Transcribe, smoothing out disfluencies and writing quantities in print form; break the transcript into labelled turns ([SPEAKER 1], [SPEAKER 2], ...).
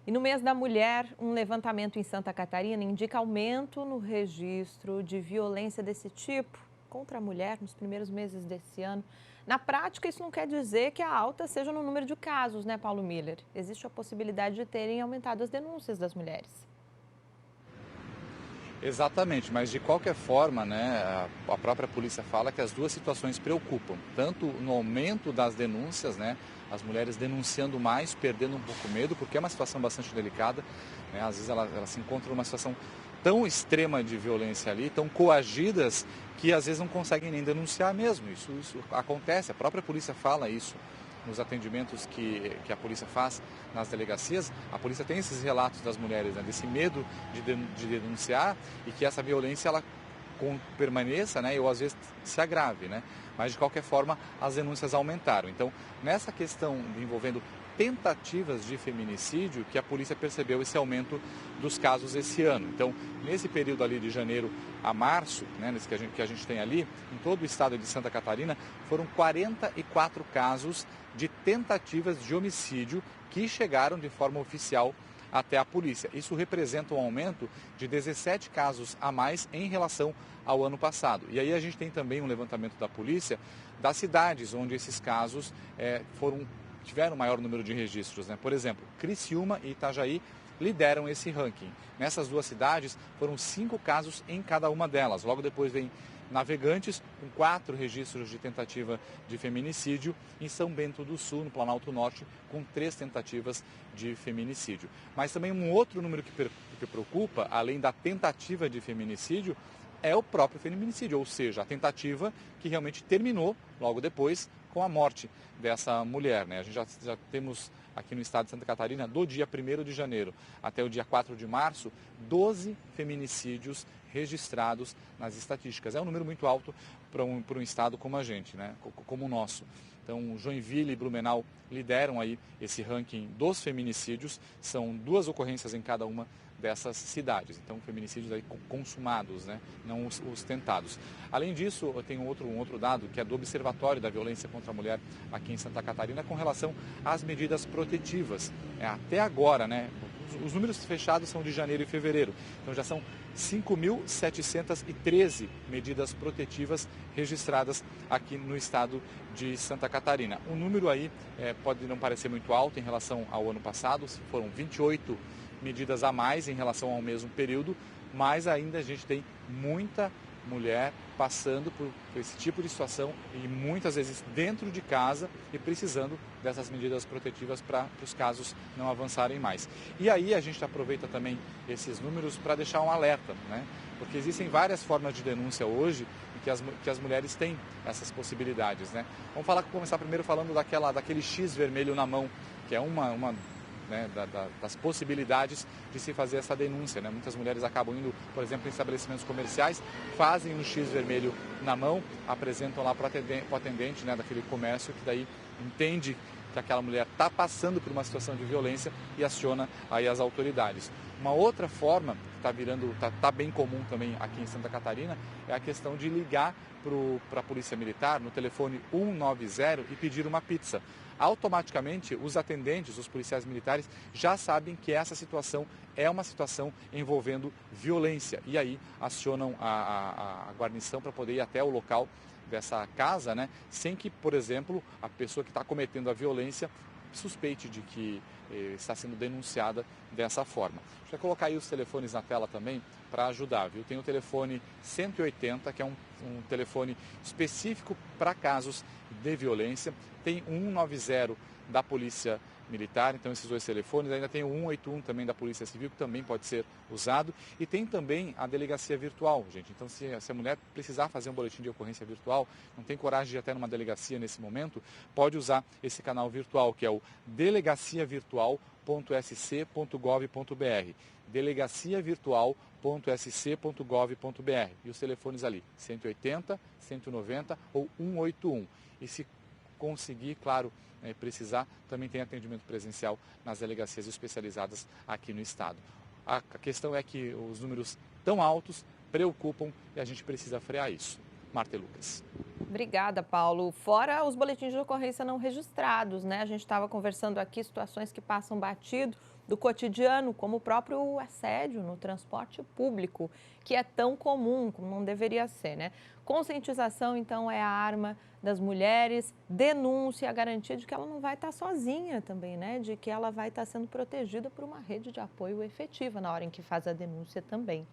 [SPEAKER 1] E no mês da mulher, um levantamento em Santa Catarina indica aumento no registro de violência desse tipo contra a mulher nos primeiros meses desse ano. Na prática, isso não quer dizer que a alta seja no número de casos, né, Paulo Miller? Existe a possibilidade de terem aumentado as denúncias das mulheres.
[SPEAKER 2] Exatamente, mas de qualquer forma, né, a própria polícia fala que as duas situações preocupam, tanto no aumento das denúncias, né, as mulheres denunciando mais, perdendo um pouco medo, porque é uma situação bastante delicada, né, às vezes elas se encontram numa situação tão extrema de violência ali, tão coagidas, que às vezes não conseguem nem denunciar mesmo. Isso acontece, a própria polícia fala isso nos atendimentos que a polícia faz nas delegacias. A polícia tem esses relatos das mulheres, né, desse medo de denunciar e que essa violência ela permaneça, né, ou às vezes se agrave, né? Mas de qualquer forma as denúncias aumentaram. Então, nessa questão envolvendo tentativas de feminicídio, que a polícia percebeu esse aumento dos casos esse ano. Então, nesse período ali de janeiro a março, né, nesse que a gente tem ali, em todo o estado de Santa Catarina, foram 44 casos de tentativas de homicídio que chegaram de forma oficial até a polícia. Isso representa um aumento de 17 casos a mais em relação ao ano passado. E aí a gente tem também um levantamento da polícia das cidades onde esses casos tiveram maior número de registros, né? Por exemplo, Criciúma e Itajaí lideram esse ranking. Nessas duas cidades foram 5 casos em cada uma delas. Logo depois vem Navegantes, com 4 registros de tentativa de feminicídio, em São Bento do Sul, no Planalto Norte, com 3 tentativas de feminicídio. Mas também um outro número que preocupa, além da tentativa de feminicídio, é o próprio feminicídio, ou seja, a tentativa que realmente terminou logo depois com a morte dessa mulher, né? A gente já temos aqui no estado de Santa Catarina, do dia 1º de janeiro até o dia 4 de março, 12 feminicídios registrados nas estatísticas. É um número muito alto para um estado como a gente, né? Como o nosso. Então, Joinville e Blumenau lideram aí esse ranking dos feminicídios. São 2 ocorrências em cada uma dessas cidades. Então, feminicídios aí consumados, né? Não os tentados. Além disso, eu tenho um outro dado, que é do Observatório da Violência contra a Mulher aqui em Santa Catarina, com relação às medidas protetivas. Até agora, né? Os números fechados são de janeiro e fevereiro. Então, já são 5.713 medidas protetivas registradas aqui no estado de Santa Catarina. O número aí pode não parecer muito alto em relação ao ano passado, foram 28 medidas a mais em relação ao mesmo período, mas ainda a gente tem muita mulher passando por esse tipo de situação e muitas vezes dentro de casa e precisando dessas medidas protetivas para os casos não avançarem mais. E aí a gente aproveita também esses números para deixar um alerta, né? Porque existem várias formas de denúncia hoje que as mulheres têm essas possibilidades, né? Vamos começar primeiro falando daquele X vermelho na mão, que é uma né, das possibilidades de se fazer essa denúncia, né? Muitas mulheres acabam indo, por exemplo, em estabelecimentos comerciais, fazem um X vermelho na mão, apresentam lá para o atendente, né, daquele comércio, que daí entende que aquela mulher está passando por uma situação de violência e aciona aí as autoridades. Uma outra forma que tá bem comum também aqui em Santa Catarina é a questão de ligar para a Polícia Militar no telefone 190 e pedir uma pizza. Automaticamente, os atendentes, os policiais militares, já sabem que essa situação é uma situação envolvendo violência. E aí acionam a guarnição para poder ir até o local dessa casa, né? Sem que, por exemplo, a pessoa que está cometendo a violência suspeite de que está sendo denunciada dessa forma. A gente vai colocar aí os telefones na tela também para ajudar, viu? Tem o telefone 180, que é um telefone específico para casos de violência. Tem o 190 da Polícia Militar, então esses 2 telefones. Ainda tem o 181 também da Polícia Civil, que também pode ser usado. E tem também a delegacia virtual, gente. Então, se a mulher precisar fazer um boletim de ocorrência virtual, não tem coragem de ir até numa delegacia nesse momento, pode usar esse canal virtual, que é o delegaciavirtual.sc.gov.br. delegaciavirtual.sc.gov.br. E os telefones ali, 180, 190 ou 181. E se conseguir, claro, precisar, também tem atendimento presencial nas delegacias especializadas aqui no estado. A questão é que os números tão altos preocupam e a gente precisa frear isso. Marta e Lucas.
[SPEAKER 1] Obrigada, Paulo. Fora os boletins de ocorrência não registrados, né? A gente estava conversando aqui situações que passam batido, do cotidiano, como o próprio assédio no transporte público, que é tão comum, como não deveria ser, né? Conscientização, então, é a arma das mulheres, denúncia, a garantia de que ela não vai estar sozinha também, né? De que ela vai estar sendo protegida por uma rede de apoio efetiva na hora em que faz a denúncia também.